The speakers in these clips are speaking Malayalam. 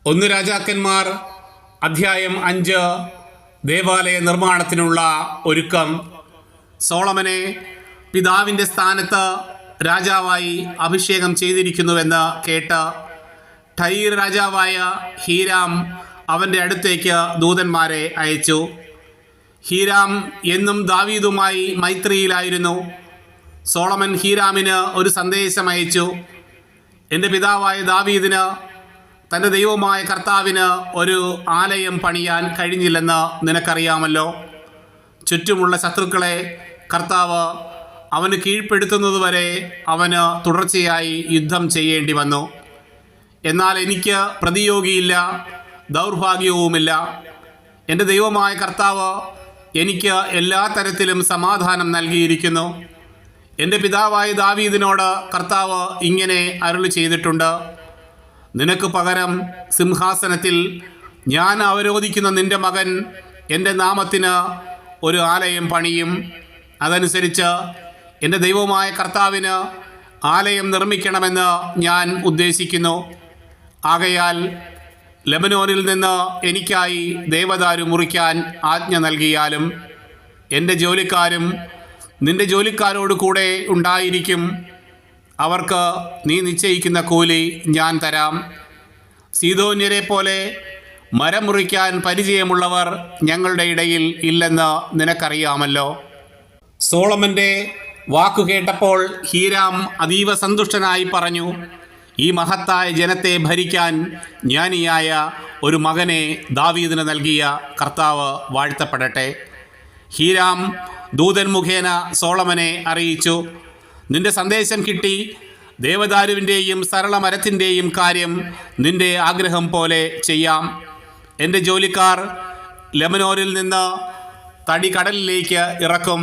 ഒന്ന് രാജാക്കന്മാർ അധ്യായം 5 ദേവാലയ നിർമ്മാണത്തിനുള്ള ഒരുക്കം. സോളമനെ പിതാവിൻ്റെ സ്ഥാനത്ത് രാജാവായി അഭിഷേകം ചെയ്തിരിക്കുന്നുവെന്ന് കേട്ട് ടൈർ രാജാവായ ഹീരാം അവൻ്റെ അടുത്തേക്ക് ദൂതന്മാരെ അയച്ചു. ഹീരാം എന്നും ദാവീദുമായി മൈത്രിയിലായിരുന്നു. സോളമൻ ഹീരാമിന് ഒരു സന്ദേശം അയച്ചു. എൻ്റെ പിതാവായ ദാവീദിന് തൻ്റെ ദൈവമായ കർത്താവിന് ഒരു ആലയം പണിയാൻ കഴിഞ്ഞില്ലെന്ന് നിനക്കറിയാമല്ലോ. ചുറ്റുമുള്ള ശത്രുക്കളെ കർത്താവ് അവന് കീഴ്പ്പെടുത്തുന്നതുവരെ അവന് തുടർച്ചയായി യുദ്ധം ചെയ്യേണ്ടി വന്നു. എന്നാൽ എനിക്ക് പ്രതിയോഗിയില്ല, ദൗർഭാഗ്യവുമില്ല. എൻ്റെ ദൈവമായ കർത്താവ് എനിക്ക് എല്ലാ തരത്തിലും സമാധാനം നൽകിയിരിക്കുന്നു. എൻ്റെ പിതാവായ ദാവീദിനോട് കർത്താവ് ഇങ്ങനെ അരുളി ചെയ്തിട്ടുണ്ട്: നിനക്ക് പകരം സിംഹാസനത്തിൽ ഞാൻ അവരോധിക്കുന്ന നിൻ്റെ മകൻ എൻ്റെ നാമത്തിന് ഒരു ആലയം പണിയും. അതനുസരിച്ച് എൻ്റെ ദൈവമായ കർത്താവിന് ആലയം നിർമ്മിക്കണമെന്ന് ഞാൻ ഉദ്ദേശിക്കുന്നു. ആകയാൽ ലെബനോനിൽ നിന്ന് എനിക്കായി ദേവദാരു മുറിക്കാൻ ആജ്ഞ നൽകിയാലും എൻ്റെ ജോലിക്കാരും നിൻ്റെ ജോലിക്കാരോട് കൂടെ ഉണ്ടായിരിക്കും. അവർക്ക് നീ നിശ്ചയിക്കുന്ന കൂലി ഞാൻ തരാം. സീദോന്യരെ പോലെ മരം മുറിക്കാൻ പരിചയമുള്ളവർ ഞങ്ങളുടെ ഇടയിൽ ഇല്ലെന്ന് നിനക്കറിയാമല്ലോ. സോളമൻ്റെ വാക്കു കേട്ടപ്പോൾ ഹീരാം അതീവ സന്തുഷ്ടനായി പറഞ്ഞു: ഈ മഹത്തായ ജനത്തെ ഭരിക്കാൻ ജ്ഞാനിയായ ഒരു മകനെ ദാവീദിന് നൽകിയ കർത്താവ് വാഴ്ത്തപ്പെടട്ടെ. ഹീരാം ദൂതൻ മുഖേന സോളമനെ അറിയിച്ചു: നിന്റെ സന്ദേശം കിട്ടി. ദേവദാരുവിൻ്റെയും സരളമരത്തിൻ്റെയും കാര്യം നിന്റെ ആഗ്രഹം പോലെ ചെയ്യാം. എൻ്റെ ജോലിക്കാർ ലെബനോനിൽ നിന്ന് തടി കടലിലേക്ക് ഇറക്കും.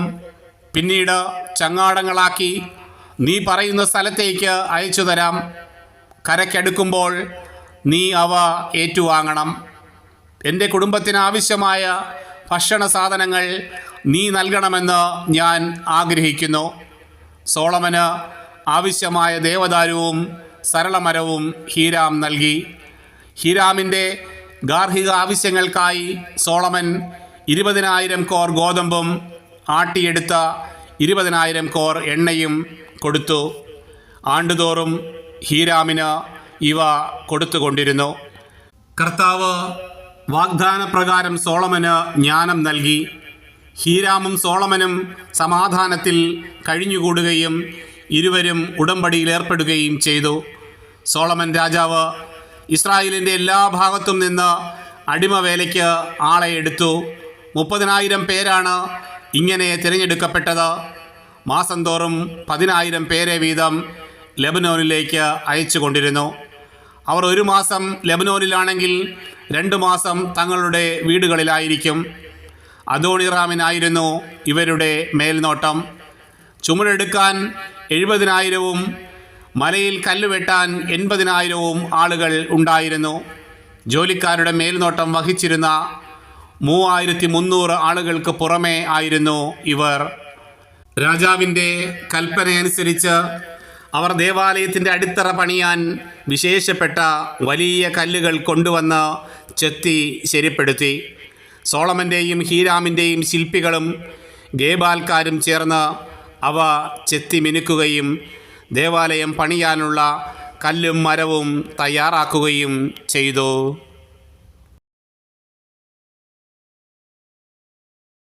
പിന്നീട് ചങ്ങാടങ്ങളാക്കി നീ പറയുന്ന സ്ഥലത്തേക്ക് അയച്ചു തരാം. കരയ്ക്കടുക്കുമ്പോൾ നീ അവ ഏറ്റുവാങ്ങണം. എൻ്റെ കുടുംബത്തിന് ആവശ്യമായ ഭക്ഷണ സാധനങ്ങൾ നീ നൽകണമെന്ന് ഞാൻ ആഗ്രഹിക്കുന്നു. സോളമന് ആവശ്യമായ ദേവദാരുവും സരളമരവും ഹീരാം നൽകി. ഹീരാമിൻ്റെ ഗാർഹിക ആവശ്യങ്ങൾക്കായി സോളമൻ 20,000 കോർ ഗോതമ്പും ആട്ടിയെടുത്ത 20,000 കോർ എണ്ണയും കൊടുത്തു. ആണ്ടുതോറും ഹീരാമിന് ഇവ കൊടുത്തുകൊണ്ടിരുന്നു. കർത്താവ് വാഗ്ദാനപ്രകാരം സോളമന് ജ്ഞാനം നൽകി. ഹീരാമും സോളമനും സമാധാനത്തിൽ കഴിഞ്ഞുകൂടുകയും ഇരുവരും ഉടമ്പടിയിൽ ഏർപ്പെടുകയും ചെയ്തു. സോളമൻ രാജാവ് ഇസ്രായേലിൻ്റെ എല്ലാ ഭാഗത്തും നിന്ന് അടിമവേലയ്ക്ക് ആളെ എടുത്തു. 30,000 പേരാണ് ഇങ്ങനെ തിരഞ്ഞെടുക്കപ്പെട്ടത്. മാസം തോറും 10,000 പേരെ വീതം ലെബനോനിലേക്ക് അയച്ചു കൊണ്ടിരുന്നു. അവർ 1 മാസം ലെബനോനിലാണെങ്കിൽ 2 മാസം തങ്ങളുടെ വീടുകളിലായിരിക്കും. അദോണിറാമിനായിരുന്നു ഇവരുടെ മേൽനോട്ടം. ചുമടെടുക്കാൻ 70,000-വും മലയിൽ കല്ലുവെട്ടാൻ 80,000-വും ആളുകൾ ഉണ്ടായിരുന്നു. ജോലിക്കാരുടെ മേൽനോട്ടം വഹിച്ചിരുന്ന 3,300 ആളുകൾക്ക് പുറമേ ആയിരുന്നു ഇവർ. രാജാവിൻ്റെ കൽപ്പനയനുസരിച്ച് അവർ ദേവാലയത്തിൻ്റെ അടിത്തറ പണിയാൻ വിശേഷപ്പെട്ട വലിയ കല്ലുകൾ കൊണ്ടുവന്ന് ചെത്തി ശരിപ്പെടുത്തി. സോളമൻ്റെയും ഹീരാമിൻ്റെയും ശില്പികളും ഗേബാൽക്കാരും ചേർന്ന് അവ ചെത്തി മിനുക്കുകയും ദേവാലയം പണിയാനുള്ള കല്ലും മരവും തയ്യാറാക്കുകയും ചെയ്തു.